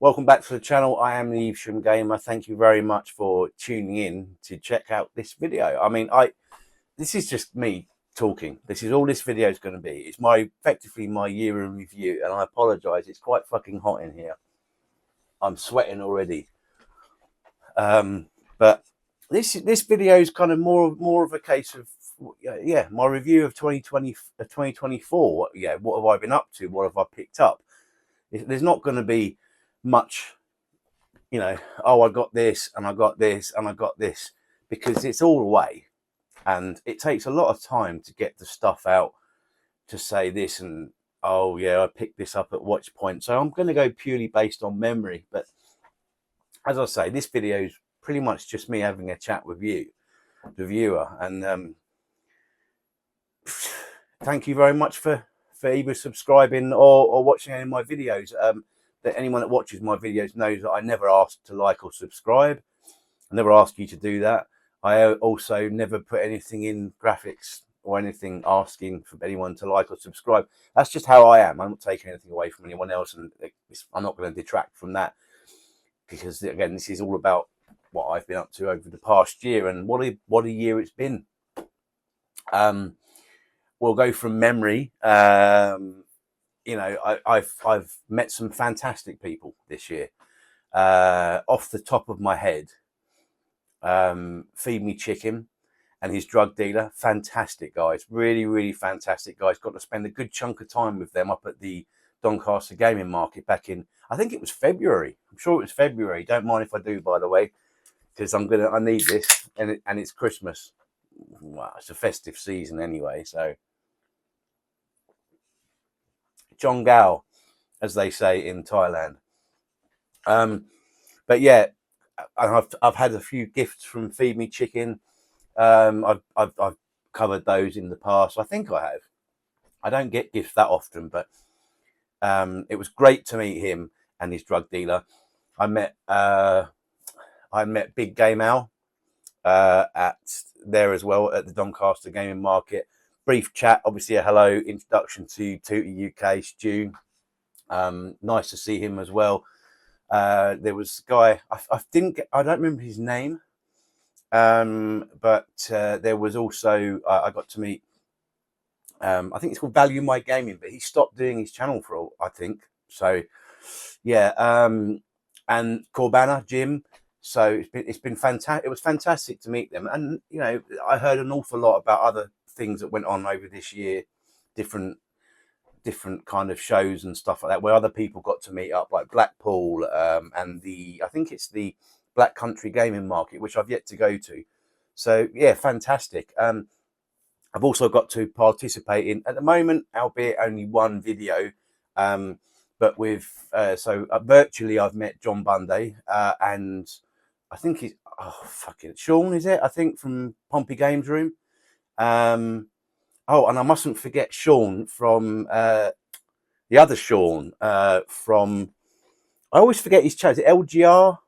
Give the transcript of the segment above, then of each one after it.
Welcome back to the channel. I am the Evesham Gamer. Thank you very much for tuning in to check out this video. This is just me talking. This is all this video is going to be. It's effectively my year in review, and I apologise. It's quite fucking hot in here. I'm sweating already. But this video is kind of more of a case of my review of 2024. What have I been up to? What have I picked up? There's not going to be much, oh, I got this and I got this and I got this, because it's all away and it takes a lot of time to get the stuff out to say this and, oh yeah, I picked this up at watch point. So I'm going to go purely based on memory. But as I say, this video is pretty much just me having a chat with you, the viewer. And thank you very much for either subscribing or watching any of my videos. That anyone that watches my videos knows that I never ask to like or subscribe. I never ask you to do that. I also never put anything in graphics or anything asking for anyone to like or subscribe. That's just how I am. I'm not taking anything away from anyone else, and I'm not going to detract from that, because again, this is all about what I've been up to over the past year, and what a year it's been. We'll go from memory. I've met some fantastic people this year. Off the top of my head, Feed Me Chicken and his drug dealer, fantastic guys, really fantastic guys. Got to spend a good chunk of time with them up at the Doncaster Gaming Market back in, I think it was February. I'm sure it was February. Don't mind if I do, by the way, because I need this, and it's Christmas. Well, it's a festive season anyway, so John Gao, as they say in Thailand. But yeah, I've had a few gifts from Feed Me Chicken. I've covered those in the past. I think I have. I don't get gifts that often, but it was great to meet him and his drug dealer. I met Big Game Al at there as well at the Doncaster Gaming Market. Brief chat, obviously a hello, introduction to Tootie UK, Stu. Nice to see him as well. There was a guy, I don't remember his name, but there was also, I got to meet, I think it's called Value My Gaming, but he stopped doing his channel for, I think. So, yeah, and Corbana, Jim. So it's been fantastic. It was fantastic to meet them. And, I heard an awful lot about other things that went on over this year, different kind of shows and stuff like that, where other people got to meet up, like Blackpool, and I think it's the Black Country Gaming Market, which I've yet to go to. So yeah, fantastic. I've also got to participate in, at the moment, albeit only one video, but with virtually I've met John Bunday, and I think he's Sean, is it? I think from Pompey Games Room. Oh, and I mustn't forget Sean from the other Sean from, I always forget his channel. Is it LGR?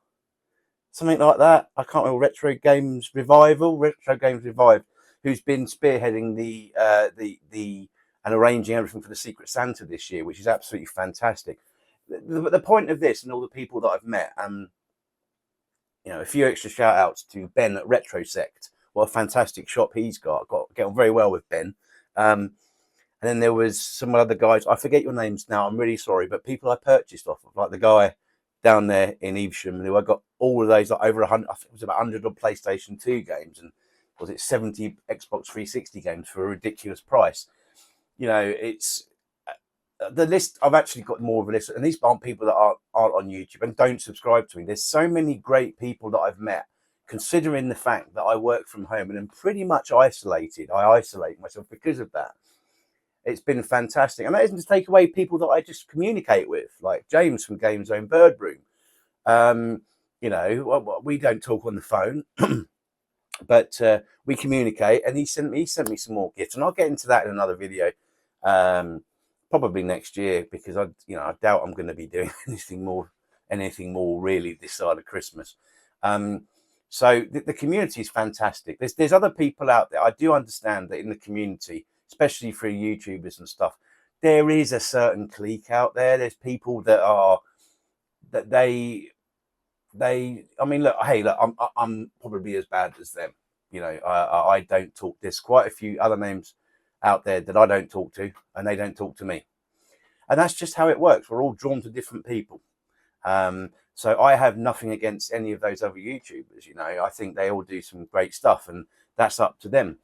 Something like that. I can't remember. Retro Games Revive, who's been spearheading the and arranging everything for the Secret Santa this year, which is absolutely fantastic. The point of this and all the people that I've met, a few extra shout outs to Ben at Retro Sect. What a fantastic shop he's got. Get on very well with Ben. And then there was some other guys. I forget your names now. I'm really sorry, but people I purchased off of, like the guy down there in Evesham, who I got all of those, like over 100. I think it was about 100 on PlayStation 2 games, and was it 70 Xbox 360 games for a ridiculous price. It's the list. I've actually got more of a list, and these aren't people that aren't on YouTube and don't subscribe to me. There's so many great people that I've met, considering the fact that I work from home and am pretty much isolated. I isolate myself because of that. It's been fantastic. And that isn't to take away people that I just communicate with, like James from Game Zone Bird Room. We don't talk on the phone, but we communicate, and he sent me some more gifts, and I'll get into that in another video, probably next year, because I doubt I'm going to be doing anything more really this side of Christmas. So the community is fantastic. There's other people out there. I do understand that in the community, especially for YouTubers and stuff, there is a certain clique out there. There's people that are that they I mean, look, hey, look, I'm probably as bad as them. You know, I don't talk. There's quite a few other names out there that I don't talk to, and they don't talk to me, and that's just how it works. We're all drawn to different people. So I have nothing against any of those other YouTubers. You know, I think they all do some great stuff, and that's up to them.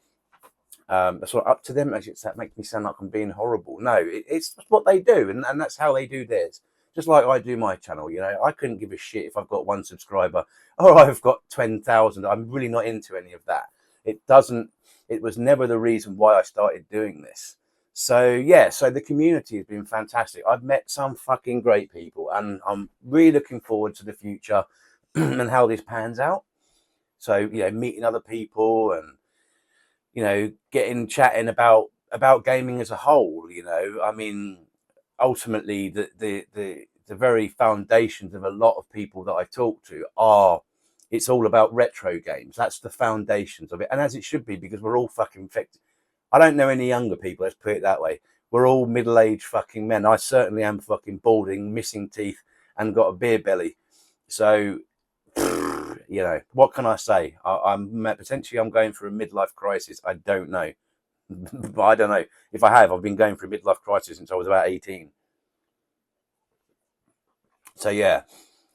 That's not up to them. That makes me sound like I'm being horrible. No, it's what they do, and that's how they do theirs. Just like I do my channel, you know, I couldn't give a shit if I've got 1 subscriber or I've got 10,000. I'm really not into any of that. It doesn't. It was never the reason why I started doing this. So yeah, so the community has been fantastic. I've met some fucking great people, and I'm really looking forward to the future and how this pans out. So you know, meeting other people and you know, getting chatting about gaming as a whole. You know, I mean, ultimately, the very foundations of a lot of people that I talk to are it's all about retro games. That's the foundations of it, and as it should be, because we're all fucking infected. I don't know any younger people. Let's put it that way. We're all middle-aged fucking men. I certainly am fucking balding, missing teeth, and got a beer belly. So you know, what can I say? I'm potentially I'm going through a midlife crisis. I don't know, but I don't know if I have. I've been going through a midlife crisis since I was about 18. So yeah,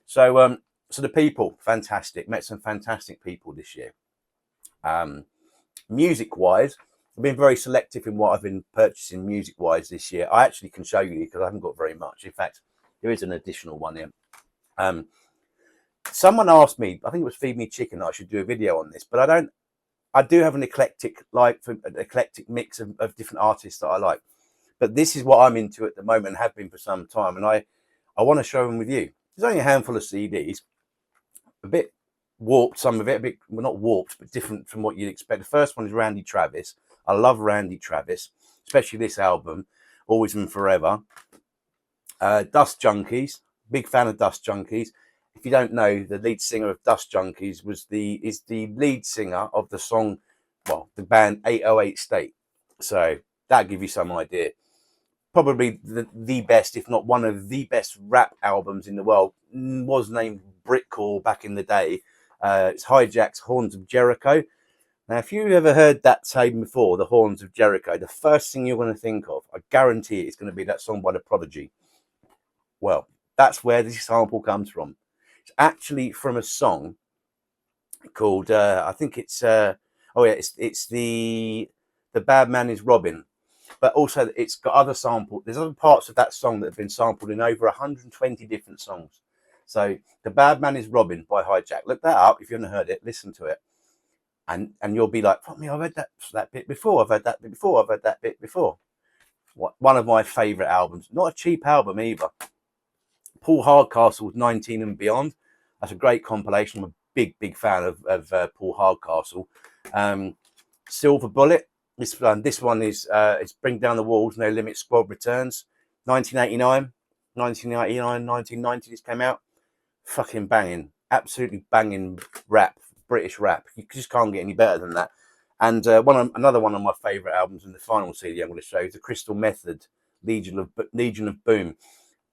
so the people, fantastic. Met some fantastic people this year. Music wise, I've been very selective in what I've been purchasing music wise this year. I actually can show you because I haven't got very much. In fact, there is an additional one here. Someone asked me, I think it was Feed Me Chicken, that I should do a video on this, but I don't. I do have an eclectic mix of different artists that I like, but this is what I'm into at the moment and have been for some time, and I want to show them with you. There's only a handful of CDs, a bit warped, some of it a bit, well, not warped, but different from what you'd expect. The first one is Randy Travis. I love Randy Travis, especially this album, Always and Forever. Dust Junkies, big fan of Dust Junkies. If you don't know, the lead singer of Dust Junkies is the lead singer of the song, well, the band 808 State. So that'll give you some idea. Probably the best, if not one of the best rap albums in the world, was named Britcore back in the day. It's Hijack's Horns of Jericho. Now, if you've ever heard that tape before, the Horns of Jericho, the first thing you're going to think of, I guarantee it's going to be that song by The Prodigy. Well, that's where this sample comes from. It's actually from a song called I think it's it's the Bad Man Is Robin, but also it's got other samples. There's other parts of that song that have been sampled in over 120 different songs. So The Bad Man Is Robin by Hijack. Look that up if you haven't heard it. Listen to it, and you'll be like, "Fuck me, I've heard that bit before. I've heard that bit before. I've heard that bit before." One of my favourite albums. Not a cheap album either. Paul Hardcastle's 19 and Beyond. That's a great compilation. I'm a big fan of Paul Hardcastle. Silver Bullet. This one is it's Bring Down the Walls, No Limit Squad returns. 1989, 1999, 1990. This came out. Fucking banging, absolutely banging rap, British rap. You just can't get any better than that. And another one of my favourite albums, and the final CD I'm going to show is the Crystal Method, Legion of Boom.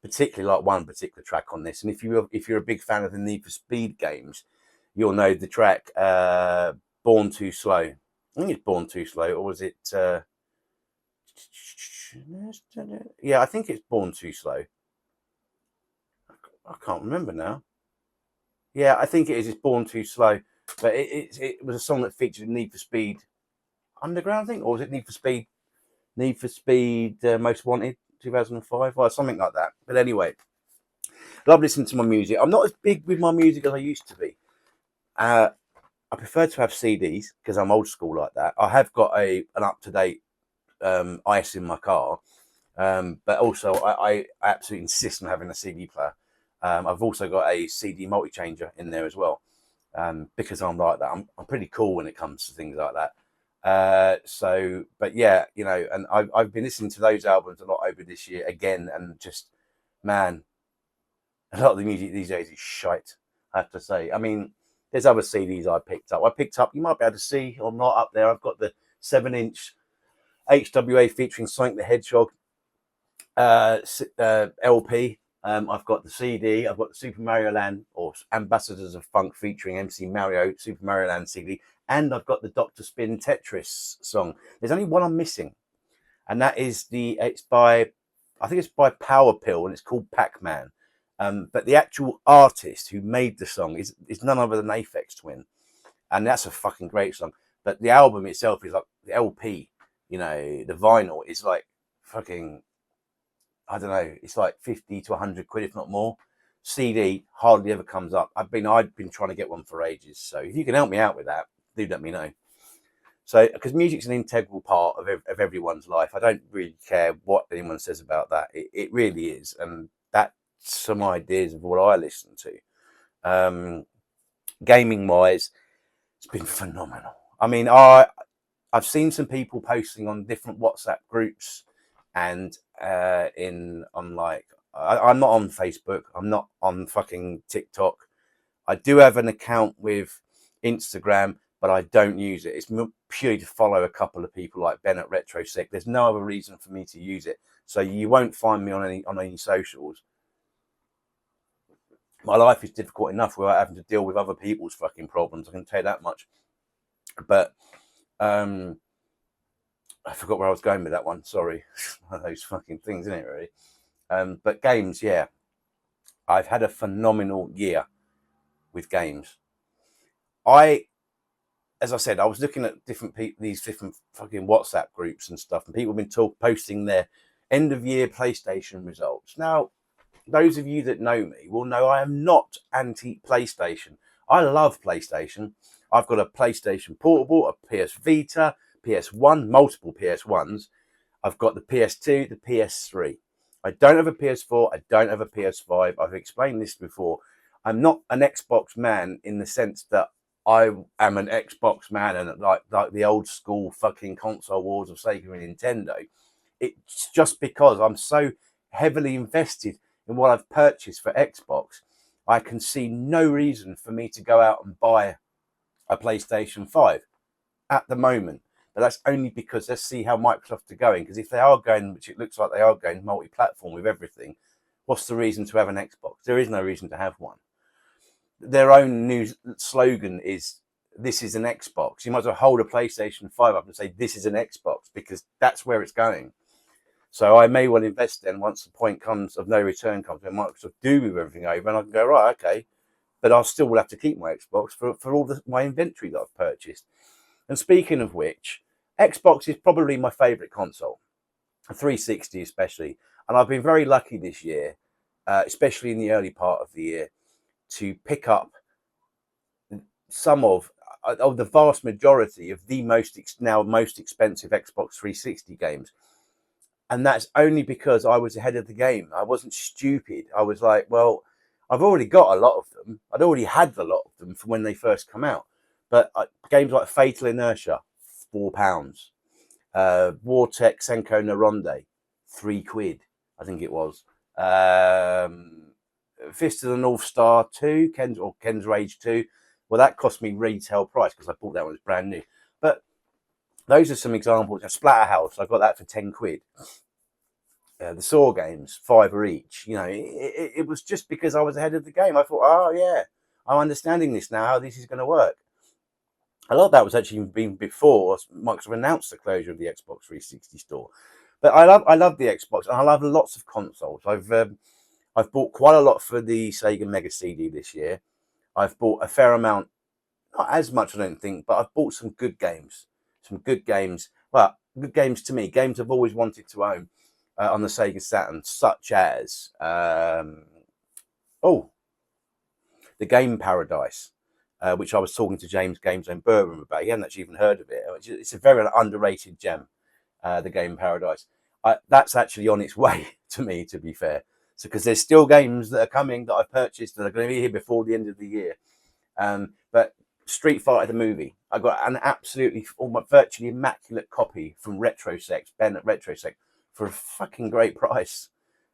Particularly like one particular track on this, and if you're a big fan of the Need for Speed games, you'll know the track Born Too Slow. I think it's Born Too Slow, or was it yeah, I think it's Born Too Slow. I can't remember now. Yeah, I think it is. It's Born Too Slow, but it was a song that featured Need for Speed Underground, I think, or was it Need for Speed Most Wanted 2005 or something like that. But anyway, love listening to my music. I'm not as big with my music as I used to be. I prefer to have CDs because I'm old school like that. I have got an up-to-date ice in my car, but also I absolutely insist on having a CD player. I've also got a CD multi-changer in there as well, because I'm like that. I'm pretty cool when it comes to things like that. But yeah, you know, and I've been listening to those albums a lot over this year again, and just, man, a lot of the music these days is shite, I have to say. I mean, there's other CDs I picked up. You might be able to see or not up there. I've got the 7-inch HWA featuring Sonic the Hedgehog LP. I've got the CD. I've got the Super Mario Land or Ambassadors of Funk featuring MC Mario Super Mario Land CD, and I've got the Dr. Spin Tetris song. There's only one I'm missing, and that is I think it's by Power Pill, and it's called Pac-Man. But the actual artist who made the song is none other than Aphex Twin, and that's a fucking great song. But the album itself is like the LP, the vinyl is like fucking, I don't know, it's like 50 to 100 quid, if not more. CD hardly ever comes up. I've been trying to get one for ages. So if you can help me out with that, do let me know. So, because music's an integral part of everyone's life. I don't really care what anyone says about that. It really is. And that's some ideas of what I listen to. Gaming wise, it's been phenomenal. I mean, I've seen some people posting on different WhatsApp groups and I'm not on Facebook. I'm not on fucking TikTok. I do have an account with Instagram, but I don't use it. It's purely to follow a couple of people like Ben at RetroSec. There's no other reason for me to use it. So you won't find me on any socials. My life is difficult enough without having to deal with other people's fucking problems. I can tell you that much. But I forgot where I was going with that one. Sorry. One of those fucking things, isn't it, really? But games, yeah. I've had a phenomenal year with games. As I said, I was looking at these different fucking WhatsApp groups and stuff, and people have been posting their end of year PlayStation results. Now, those of you that know me will know I am not anti PlayStation. I love PlayStation. I've got a PlayStation Portable, a PS Vita, PS1, multiple PS1s. I've got the PS2, the PS3. I don't have a PS4. I don't have a PS5. I've explained this before. I'm not an Xbox man in the sense that I am an Xbox man and like the old school fucking console wars of Sega and Nintendo. It's just because I'm so heavily invested in what I've purchased for Xbox, I can see no reason for me to go out and buy a PlayStation 5 at the moment. But that's only because let's see how Microsoft are going. Because if they are going, which it looks like they are going, multi-platform with everything, what's the reason to have an Xbox? There is no reason to have one. Their own new slogan is, this is an Xbox. You might as well hold a PlayStation 5 up and say, this is an Xbox, because that's where it's going. So I may well invest then once the point comes of no return comes, when Microsoft do move everything over, and I can go, right, okay, but I still will have to keep my Xbox for all my inventory that I've purchased. And speaking of which, Xbox is probably my favourite console, 360 especially. And I've been very lucky this year, especially in the early part of the year, to pick up some of the vast majority of the most expensive Xbox 360 games. And that's only because I was ahead of the game. I wasn't stupid. I was like, well, I've already got a lot of them. I'd already had a lot of them from when they first come out. But games like Fatal Inertia, £4. Wartech Senko Naronde, £3, I think it was. Fist of the North Star 2, Ken's Rage 2. Well, that cost me retail price because I bought that one, it was brand new. But those are some examples. Splatterhouse, I got that for £10. The Saw games, £5 each. It was just because I was ahead of the game. I thought, oh yeah, I'm understanding this now, how this is going to work. A lot of that was actually been before Microsoft announced the closure of the Xbox 360 store. But I love the Xbox, and I love lots of consoles. I've bought quite a lot for the Sega Mega CD this year. I've bought a fair amount, not as much I don't think, but I've bought some good games. Well, good games to me, games I've always wanted to own on the Sega Saturn, such as the Game Paradise, which I was talking to James Games Zone Bourbon about. He hadn't actually even heard of it. It's a very underrated gem, the Game Paradise. That's actually on its way to me, to be fair. So, because there's still games that are coming that I've purchased that are going to be here before the end of the year. But Street Fighter the movie, I got an virtually immaculate copy from RetroSec, Ben at RetroSec, for a fucking great price.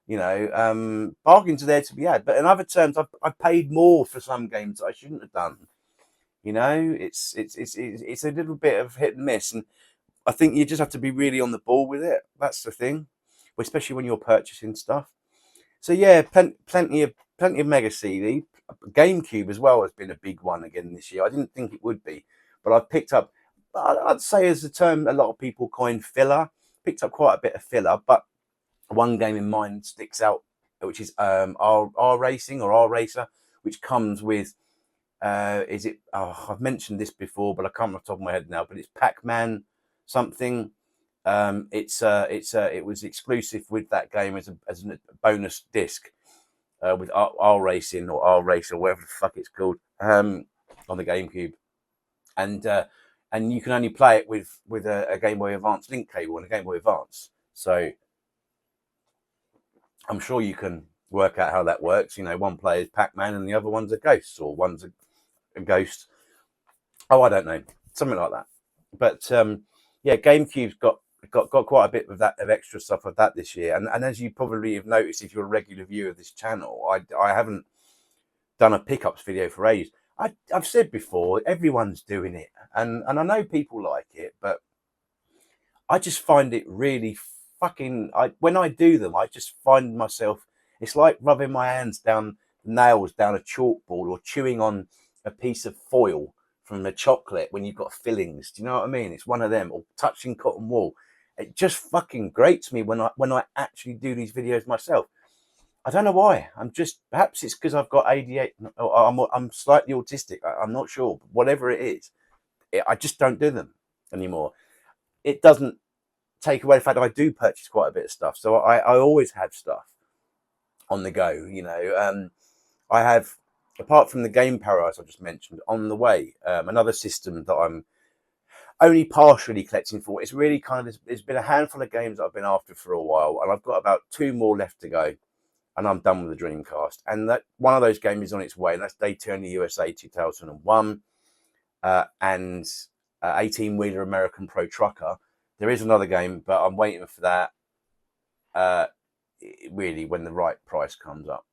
Bargains are there to be had. But in other terms, I've paid more for some games that I shouldn't have done. It's a little bit of hit and miss, and I think you just have to be really on the ball with it. That's the thing, especially when you're purchasing stuff. So yeah, plenty of Mega CD. GameCube as well has been a big one again this year. I didn't think it would be, but I've picked up. I'd say, as the term a lot of people coin, filler. Picked up quite a bit of filler, but one game in mind sticks out, which is R Racing or R Racer, which comes with. Is it? Oh, I've mentioned this before, but I can't remember off the top of my head now. But it's Pac-Man something. It was exclusive with that game as a bonus disc with R Racing or R Racer, whatever the fuck it's called, on the GameCube, and you can only play it with a Game Boy Advance link cable and a Game Boy Advance. So I'm sure you can work out how that works. You know, one player is Pac-Man and the other one's a ghost, or one's a ghost. Oh, I don't know, something like that. But yeah, GameCube's got quite a bit of extra stuff of that this year. And as you probably have noticed, if you're a regular viewer of this channel, I haven't done a pickups video for ages. I've said before, everyone's doing it, and I know people like it, but I just find it really fucking. When I do them, I just find myself. It's like rubbing my hands down nails down a chalkboard or chewing on a piece of foil from a chocolate when you've got fillings. Do you know what I mean? It's one of them. Or touching cotton wool. It just fucking grates me when I actually do these videos myself. I don't know why. Perhaps it's because I've got ADHD. Or I'm slightly autistic. I'm not sure. Whatever it is, I just don't do them anymore. It doesn't take away the fact that I do purchase quite a bit of stuff. So I always have stuff on the go. You know, I have, apart from the Game Paradise I just mentioned, on the way, another system that I'm only partially collecting for. It's really kind of, there's been a handful of games that I've been after for a while, and I've got about 2 more left to go, and I'm done with the Dreamcast. And that one of those games is on its way, and that's Daytona USA 2001 and 18-wheeler American Pro Trucker. There is another game, but I'm waiting for that really when the right price comes up.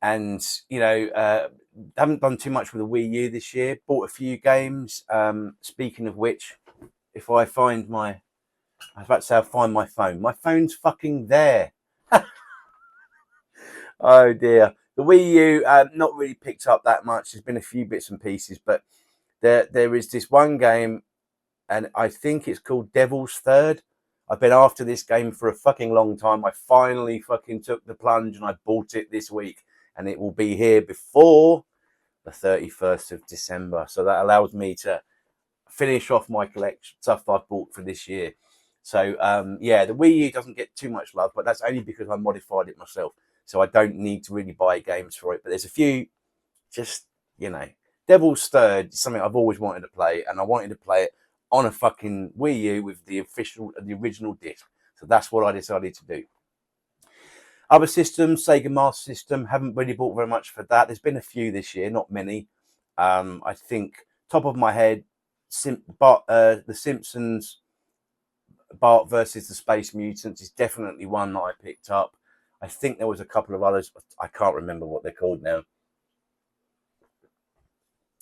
And, you know, haven't done too much with the Wii U this year. Bought a few games. Speaking of which, if I find I was about to say I'll find my phone. My phone's fucking there. Oh, dear. The Wii U, not really picked up that much. There's been a few bits and pieces, but there is this one game, and I think it's called Devil's Third. I've been after this game for a fucking long time. I finally fucking took the plunge and I bought it this week, and it will be here before the 31st of December. So that allows me to finish off my collection stuff I've bought for this year. So yeah, the Wii U doesn't get too much love, but that's only because I modified it myself. So I don't need to really buy games for it. But there's a few, just, you know, Devil's Third is something I've always wanted to play, and I wanted to play it on a fucking Wii U with the original disc. So that's what I decided to do. Other systems, Sega Master System, haven't really bought very much for that. There's been a few this year, not many. I think, top of my head, The Simpsons, Bart versus the Space Mutants is definitely one that I picked up. I think there was a couple of others. I can't remember what they're called now.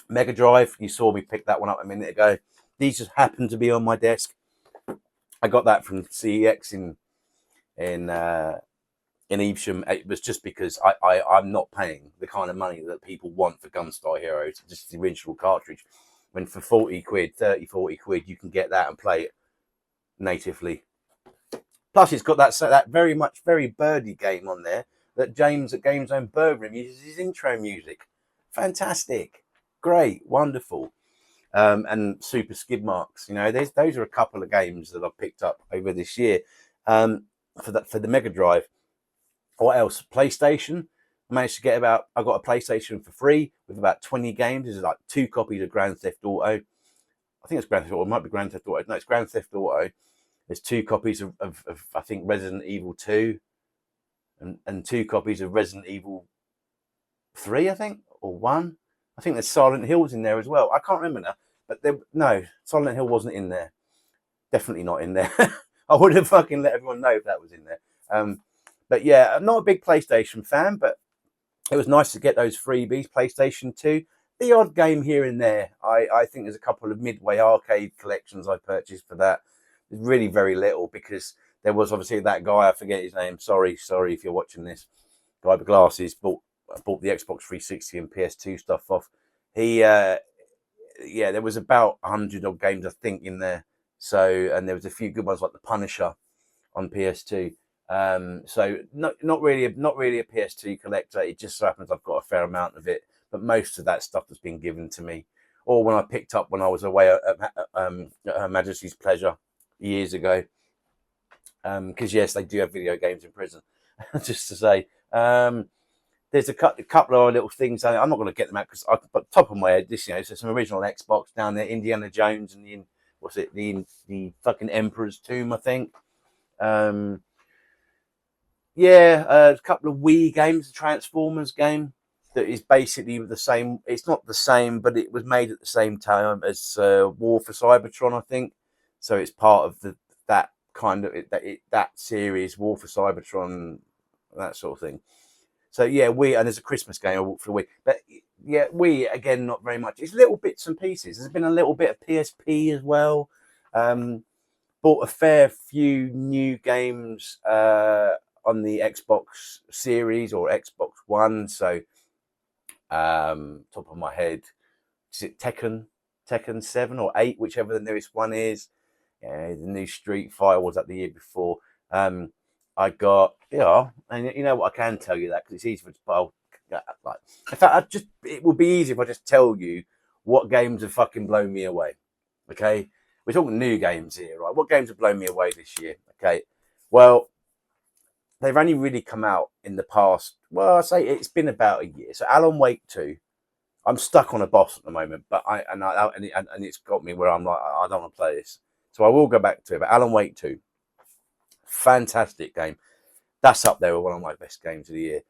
Mega Drive, you saw me pick that one up a minute ago. These just happened to be on my desk. I got that from CEX in Evesham. It was just because I'm not paying the kind of money that people want for Gunstar Heroes, just the original cartridge. When for 40 quid, 30, 40 quid, you can get that and play it natively. Plus, it's got that very birdy game on there that James at Game Zone Burger uses his intro music. Fantastic, great, wonderful. And Super Skid Marks. You know, those are a couple of games that I've picked up over this year for the Mega Drive. What else? PlayStation. I managed to get I got a PlayStation for free with about 20 games. There's like 2 copies of Grand Theft Auto. I think it's Grand Theft Auto. It might be Grand Theft Auto. No, it's Grand Theft Auto. There's 2 copies of I think Resident Evil 2 and 2 copies of Resident Evil 3, I think, or 1. I think there's Silent Hill's in there as well. I can't remember now, but no, Silent Hill wasn't in there. Definitely not in there. I would have fucking let everyone know if that was in there. But yeah, I'm not a big PlayStation fan, but it was nice to get those freebies. PlayStation 2, the odd game here and there. I think there's a couple of Midway arcade collections I purchased for that. There's really very little because there was obviously that guy, I forget his name. Sorry if you're watching this. Guy with glasses bought the Xbox 360 and PS2 stuff off. He, yeah, there was about 100 odd games I think in there. So, and there was a few good ones like The Punisher on PS2. So not really a PS2 collector. It just so happens I've got a fair amount of it, but most of that stuff has been given to me, or when I picked up when I was away at Her Majesty's Pleasure years ago. Because yes, they do have video games in prison. Just to say, there's a couple of little things. I'm not going to get them out because, but top of my head, this so some original Xbox down there, Indiana Jones and the fucking Emperor's Tomb, I think. Yeah, a couple of Wii games, the Transformers game that is basically the same. It's not the same, but it was made at the same time as War for Cybertron, I think. So it's part of that kind of that series, War for Cybertron, that sort of thing. So yeah, and there's a Christmas game I walked for the Wii, but yeah, again not very much. It's little bits and pieces. There's been a little bit of PSP as well. Bought a fair few new games on the Xbox Series or Xbox One. So top of my head, is it Tekken 7 or 8, whichever the nearest one is. Yeah, the new Street Fighter was that the year before. I got, and you know what, I can tell you that because it's easy for like, in fact, it would be easy if I just tell you what games have fucking blown me away. Okay, we're talking new games here, right? What games have blown me away this year? Okay, well, they've only really come out in the past. Well, I say it's been about a year. So Alan Wake 2. I'm stuck on a boss at the moment, but and it's got me where I'm like, I don't want to play this. So I will go back to it. But Alan Wake 2, fantastic game. That's up there with one of my best games of the year.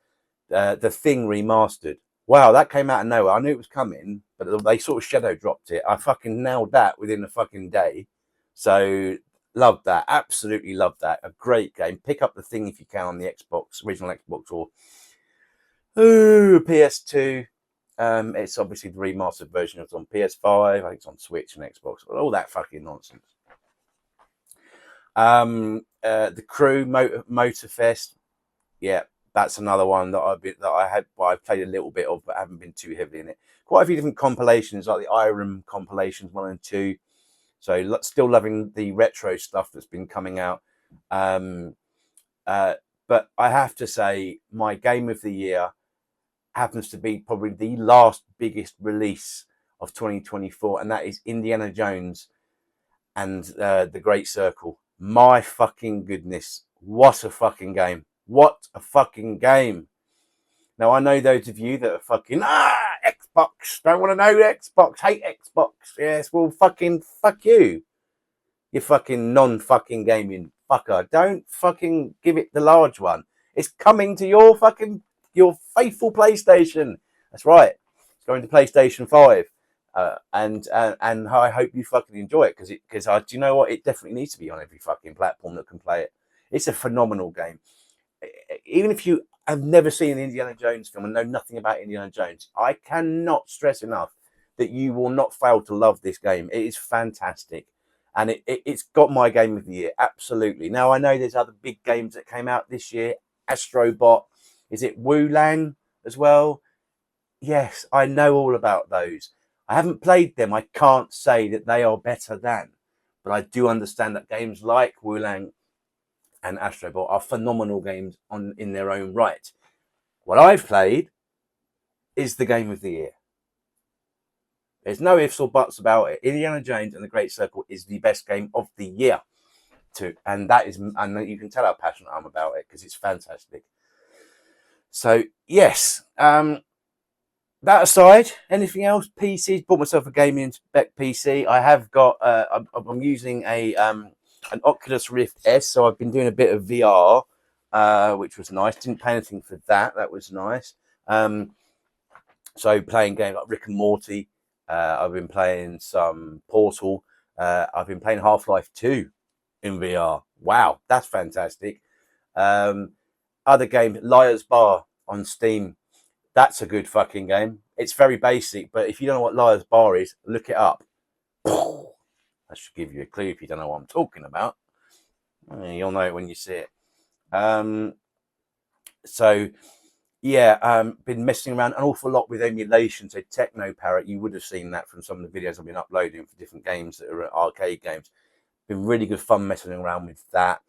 The Thing remastered. Wow, that came out of nowhere. I knew it was coming, but they sort of shadow dropped it. I fucking nailed that within a fucking day. So loved that. Absolutely loved that. A great game. Pick up The Thing if you can on the Xbox, original Xbox, or PS2. It's obviously the remastered version. It's on PS5. I think it's on Switch and Xbox. All that fucking nonsense. The Crew Motorfest. Yeah, that's another one that I've played a little bit of, but haven't been too heavily in it. Quite a few different compilations, like the Irem compilations 1 and 2. So still loving the retro stuff that's been coming out. But I have to say, my game of the year happens to be probably the last biggest release of 2024, and that is Indiana Jones and the Great Circle. My fucking goodness, what a fucking game! What a fucking game! Now I know those of you that are fucking Xbox, don't want to know Xbox, hate Xbox. Yes, well fucking fuck you. You fucking non-fucking gaming fucker. Don't fucking give it the large one. It's coming to your faithful PlayStation. That's right. It's going to PlayStation 5. And I hope you fucking enjoy it because do you know what? It definitely needs to be on every fucking platform that can play it. It's a phenomenal game. Even if you have never seen an Indiana Jones film and know nothing about Indiana Jones, I cannot stress enough that you will not fail to love this game. It is fantastic. And it's got my game of the year, absolutely. Now, I know there's other big games that came out this year. Astrobot. Is it Wulan as well? Yes, I know all about those. I haven't played them. I can't say that they are better than. But I do understand that games like Wulan and Astrobot are phenomenal games in their own right. What I've played is the game of the year. There's no ifs or buts about it. Indiana Jones and the Great Circle is the best game of the year. And you can tell how passionate I'm about it because it's fantastic. So yes, that aside, anything else? PCs. Bought myself a gaming spec PC. I have got. I'm using an Oculus Rift S, so I've been doing a bit of VR, which was nice. Didn't pay anything for that. That was nice. So playing games like Rick and Morty. I've been playing some Portal. I've been playing Half-Life 2 in VR. Wow, that's fantastic. Other games, Liar's Bar on Steam. That's a good fucking game. It's very basic, but if you don't know what Liar's Bar is, look it up. That should give you a clue if you don't know what I'm talking about. You'll know it when you see it. So yeah, been messing around an awful lot with emulation. So Techno Parrot, you would have seen that from some of the videos I've been uploading for different games that are arcade games. Been really good fun messing around with that.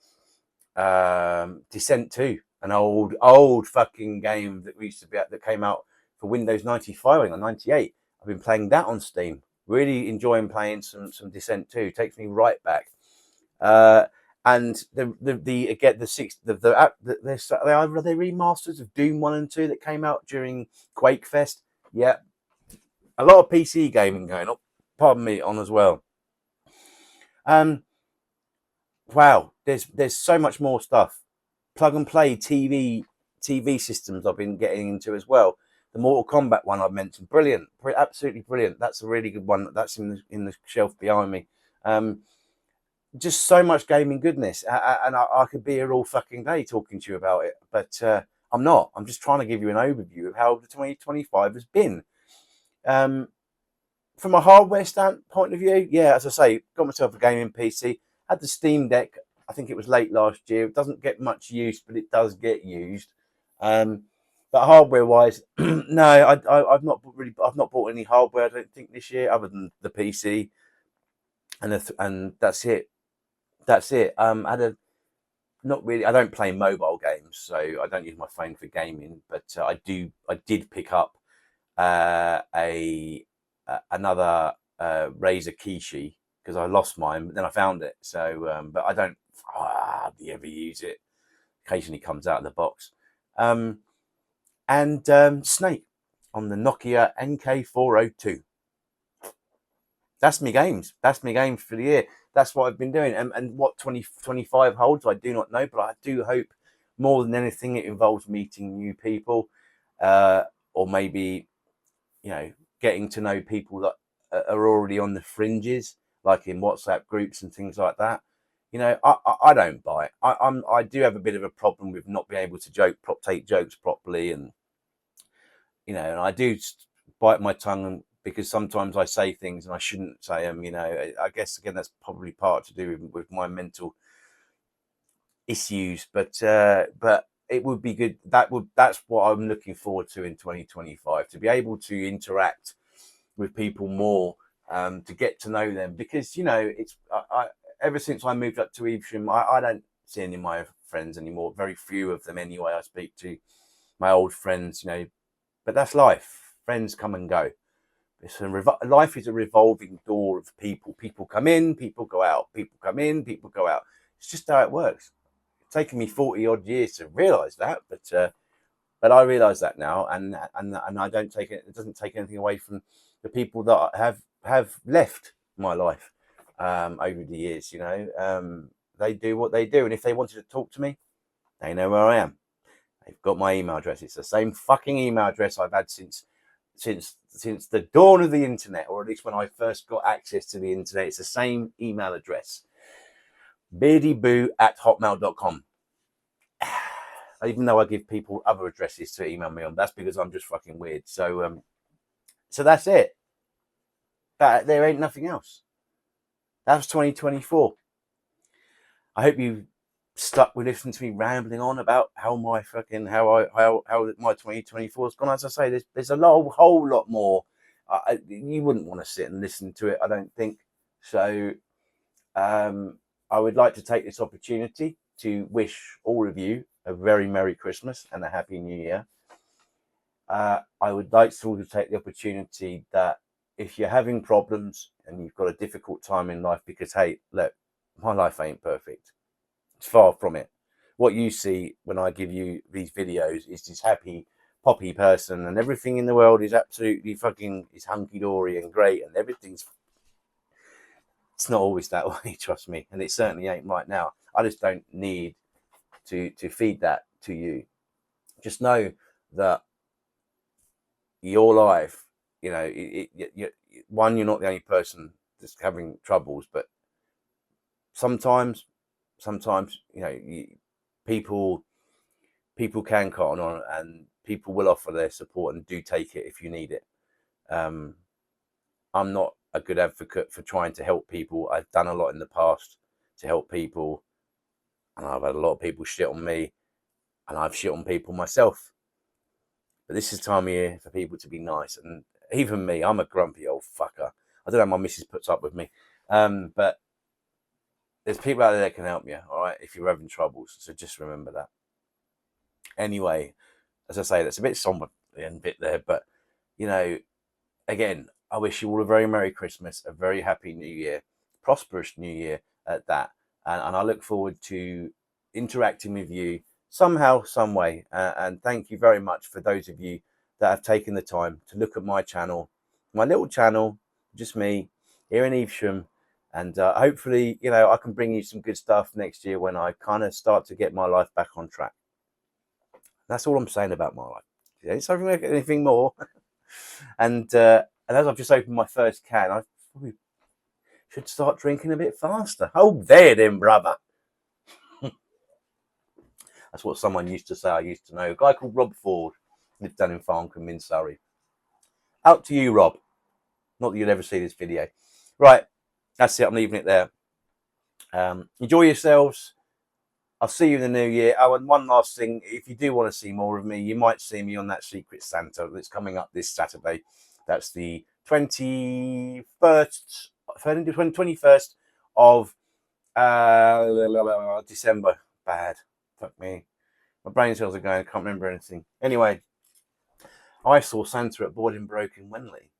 Descent 2, an old fucking game that we used to be at, that came out for Windows 95 or 98. I've been playing that on Steam. Really enjoying playing some Descent 2. Takes me right back. And the again the six the are they remasters of Doom 1 and 2 that came out during Quake Fest. Yeah, a lot of PC gaming going on. Pardon me, on as well. Wow, there's so much more stuff. Plug and play TV systems I've been getting into as well. The Mortal Kombat one I've mentioned, brilliant, absolutely brilliant. That's a really good one. That's in the shelf behind me. Just so much gaming goodness, and I could be here all fucking day talking to you about it, but I'm not. I'm just trying to give you an overview of how the 2025 has been. From a hardware standpoint of view, yeah, as I say, got myself a gaming PC. Had the Steam Deck. I think it was late last year. It doesn't get much use, but it does get used. But hardware-wise, no, I've not bought any hardware. I don't think this year, other than the PC, and that's it. That's it. I had a not really. I don't play mobile games, so I don't use my phone for gaming. But I did pick up another Razer Kishi because I lost mine, but then I found it. So, but I don't hardly ever use it. Occasionally comes out of the box. And Snake on the Nokia NK402. That's me games. That's me games for the year. That's what I've been doing. And what 2025 holds, I do not know, but I do hope more than anything it involves meeting new people, or maybe, getting to know people that are already on the fringes, like in WhatsApp groups and things like that. I don't buy it. I do have a bit of a problem with not being able to take jokes properly, and and I do bite my tongue because sometimes I say things and I shouldn't say them. I guess again that's probably part to do with my mental issues, but it would be good. That's what I'm looking forward to in 2025, to be able to interact with people more, to get to know them, because it's ever since I moved up to Evesham, I don't see any of my friends anymore. Very few of them anyway. I speak to my old friends, but that's life. Friends come and go. Life is a revolving door of people. People come in, people go out. People come in, people go out. It's just how it works. It's taken me 40 odd years to realise that, but I realise that now, and I don't take it. It doesn't take anything away from the people that have left my life over the years. They do what they do, and if they wanted to talk to me, they know where I am. They've got my email address. It's the same fucking email address I've had since the dawn of the internet, or at least when I first got access to the internet. It's the same email address, beardyboo@hotmail.com. Even though I give people other addresses to email me on, that's because I'm just fucking weird. So that's it. There ain't nothing else. That's 2024. I hope you stuck with listening to me rambling on about how my 2024 has gone. As I say, there's a whole lot more. You wouldn't want to sit and listen to it, I don't think. So I would like to take this opportunity to wish all of you a very Merry Christmas and a Happy New Year. I would like to also take the opportunity that if you're having problems and you've got a difficult time in life, because hey, look, my life ain't perfect. It's far from it. What you see when I give you these videos is this happy poppy person, and everything in the world is absolutely fucking is hunky dory and great, and everything's. It's not always that way, trust me, and it certainly ain't right now. I just don't need to feed that to you. Just know that your life, one, you're not the only person that's having troubles, but sometimes people can count on, and people will offer their support, and do take it if you need it. I'm not a good advocate for trying to help people. I've done a lot in the past to help people, and I've had a lot of people shit on me, and I've shit on people myself. But this is the time of year for people to be nice, and even me, I'm a grumpy old fucker. I don't know how my missus puts up with me, but there's people out there that can help you, all right, if you're having troubles. So just remember that. Anyway, as I say, that's a bit somber the end bit there, but you know, again, I wish you all a very Merry Christmas, a very happy New Year, prosperous New Year at that, and I look forward to interacting with you somehow, some way. And thank you very much for those of you that have taken the time to look at my channel, my little channel, just me here in Evesham. And hopefully, you know, I can bring you some good stuff next year when I kind of start to get my life back on track. That's all I'm saying about my life. It's not anything more. And as I've just opened my first can, I probably should start drinking a bit faster. Oh, there then, brother. That's what someone used to say. I used to know. A guy called Rob Ford lived down in Farncombe in Surrey. Out to you, Rob. Not that you'd ever see this video. Right, that's it. I'm leaving it there. Enjoy yourselves. I'll see you in the new year. Oh, and one last thing. If you do want to see more of me, you might see me on that Secret Santa that's coming up this Saturday. That's the 21st of December. Bad. Fuck me. My brain cells are going. I can't remember anything. Anyway, I saw Santa at Bolingbroke in Wenley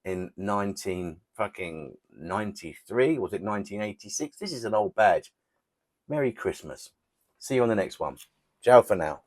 in 1993. Was it 1986? This is an old badge. Merry Christmas. See you on the next one. Ciao for now.